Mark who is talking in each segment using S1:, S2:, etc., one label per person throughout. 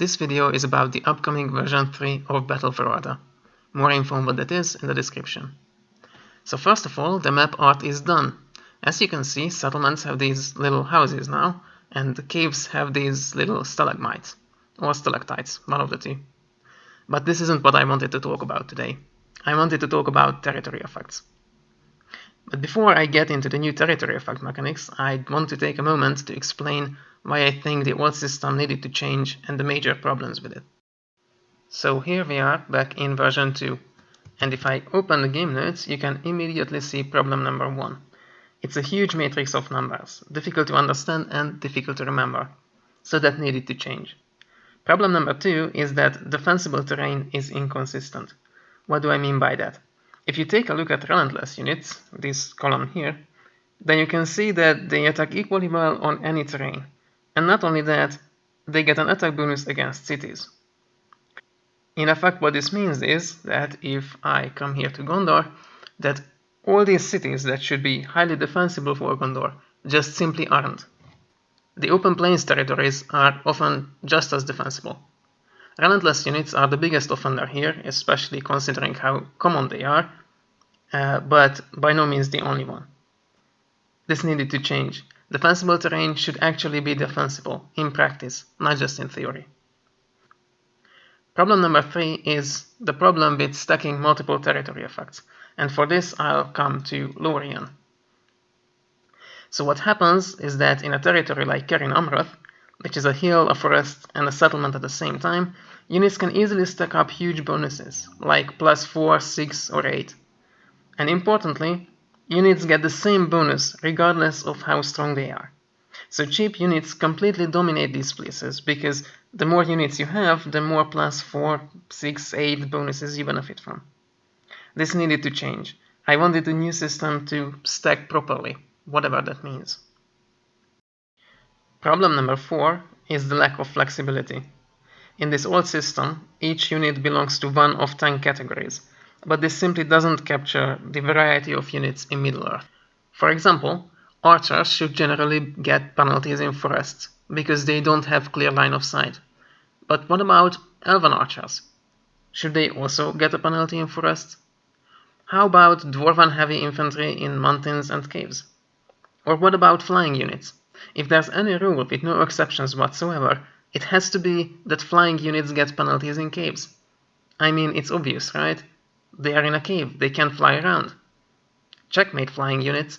S1: This video is about the upcoming version 3 of Battle for Arda. More info on what that is in the description. So first of all, the map art is done. As you can see, settlements have these little houses now, and the caves have these little stalagmites, or stalactites, one of the two. But this isn't what I wanted to talk about today. I wanted to talk about territory effects. But before I get into the new territory effect mechanics, I want to take a moment to explain why I think the old system needed to change and the major problems with it. So here we are back in version 2, and if I open the game notes, you can immediately see problem number 1. It's a huge matrix of numbers, difficult to understand and difficult to remember, so that needed to change. Problem number 2 is that defensible terrain is inconsistent. What do I mean by that? If you take a look at relentless units, this column here, then you can see that they attack equally well on any terrain. And not only that, they get an attack bonus against cities. In effect, what this means is that if I come here to Gondor, that all these cities that should be highly defensible for Gondor just simply aren't. The open plains territories are often just as defensible. Relentless units are the biggest offender here, especially considering how common they are, but by no means the only one. This needed to change. Defensible terrain should actually be defensible in practice, not just in theory. Problem number 3 is the problem with stacking multiple territory effects, and for this I'll come to Lorien. So what happens is that in a territory like Carin Amroth, which is a hill, a forest, and a settlement at the same time, units can easily stack up huge bonuses, like +4, 6, or 8. And importantly, units get the same bonus regardless of how strong they are. So cheap units completely dominate these places because the more units you have, the more +4, 6, 8 bonuses you benefit from. This needed to change. I wanted the new system to stack properly, whatever that means. Problem number 4 is the lack of flexibility. In this old system, each unit belongs to one of 10 categories, but this simply doesn't capture the variety of units in Middle-earth. For example, archers should generally get penalties in forests, because they don't have clear line of sight. But what about elven archers? Should they also get a penalty in forests? How about dwarven heavy infantry in mountains and caves? Or what about flying units? If there's any rule with no exceptions whatsoever, it has to be that flying units get penalties in caves. I mean, it's obvious, right? They are in a cave, they can't fly around. Checkmate flying units.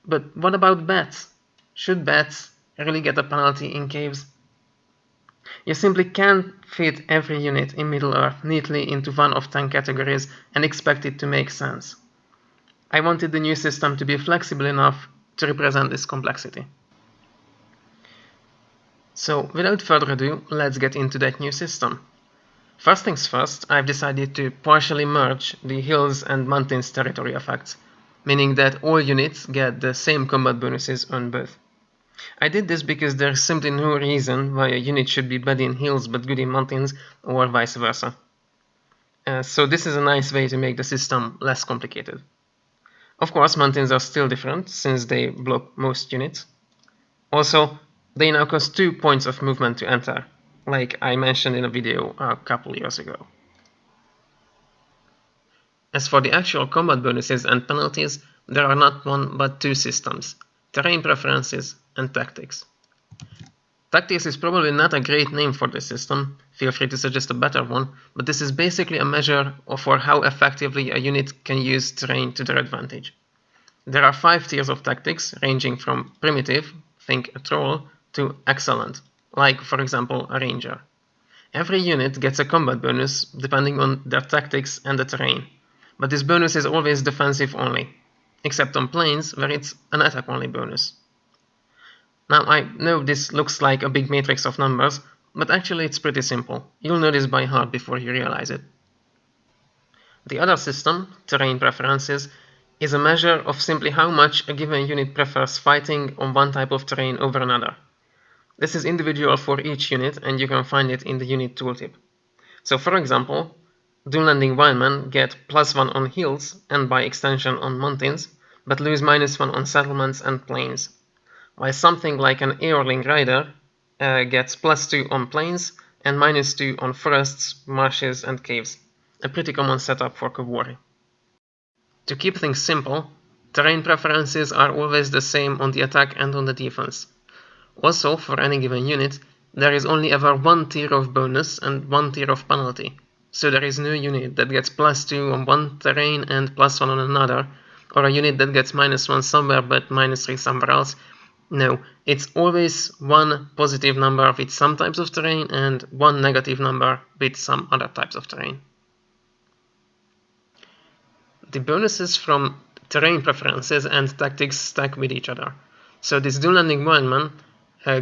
S1: But what about bats? Should bats really get a penalty in caves? You simply can't fit every unit in Middle-earth neatly into one of 10 categories and expect it to make sense. I wanted the new system to be flexible enough to represent this complexity. So, without further ado, let's get into that new system. First things first, I've decided to partially merge the hills and mountains territory effects, meaning that all units get the same combat bonuses on both. I did this because there's simply no reason why a unit should be bad in hills but good in mountains, or vice versa. So this is a nice way to make the system less complicated. Of course, mountains are still different, since they block most units. Also, they now cost 2 points of movement to enter, like I mentioned in a video a couple years ago. As for the actual combat bonuses and penalties, there are not one but 2 systems: terrain preferences and tactics. Tactics is probably not a great name for this system, feel free to suggest a better one, but this is basically a measure for how effectively a unit can use terrain to their advantage. There are 5 tiers of tactics, ranging from primitive, think a troll, to excellent, like for example a ranger. Every unit gets a combat bonus depending on their tactics and the terrain, but this bonus is always defensive only, except on plains where it's an attack only bonus. Now I know this looks like a big matrix of numbers, but actually it's pretty simple. You'll know this by heart before you realize it. The other system, terrain preferences, is a measure of simply how much a given unit prefers fighting on one type of terrain over another. This is individual for each unit, and you can find it in the unit tooltip. So for example, Dunelanding Wildmen get +1 on hills, and by extension on mountains, but lose -1 on settlements and plains. While something like an Aorling Rider gets +2 on plains, and -2 on forests, marshes, and caves, a pretty common setup for Kubori. To keep things simple, terrain preferences are always the same on the attack and on the defense. Also, for any given unit, there is only ever one tier of bonus and one tier of penalty, so there is no unit that gets +2 on one terrain and +1 on another, or a unit that gets -1 somewhere but -3 somewhere else. No, it's always one positive number with some types of terrain and one negative number with some other types of terrain. The bonuses from terrain preferences and tactics stack with each other. So this dual landing wildman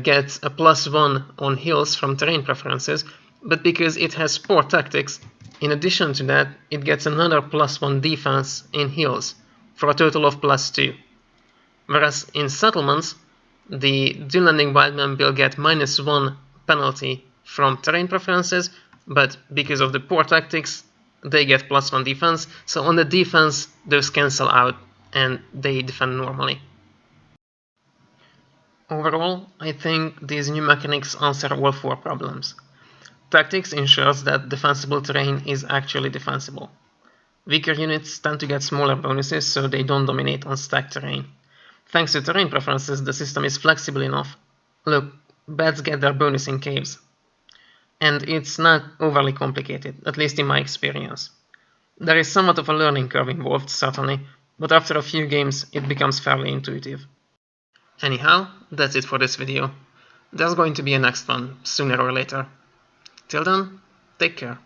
S1: gets a +1 on hills from terrain preferences, but because it has poor tactics, in addition to that, it gets another +1 defense in hills for a total of +2. Whereas in settlements, the dual landing wildman will get -1 penalty from terrain preferences, but because of the poor tactics, they get +1 defense, so on the defense those cancel out and they defend normally. Overall, I think these new mechanics answer all 4 problems. Tactics ensures that defensible terrain is actually defensible. Weaker units tend to get smaller bonuses so they don't dominate on stacked terrain. Thanks to terrain preferences, the system is flexible enough. Look, bats get their bonus in caves. And it's not overly complicated, at least in my experience. There is somewhat of a learning curve involved, certainly, but after a few games it becomes fairly intuitive. Anyhow, that's it for this video. There's going to be a next one, sooner or later. Till then, take care.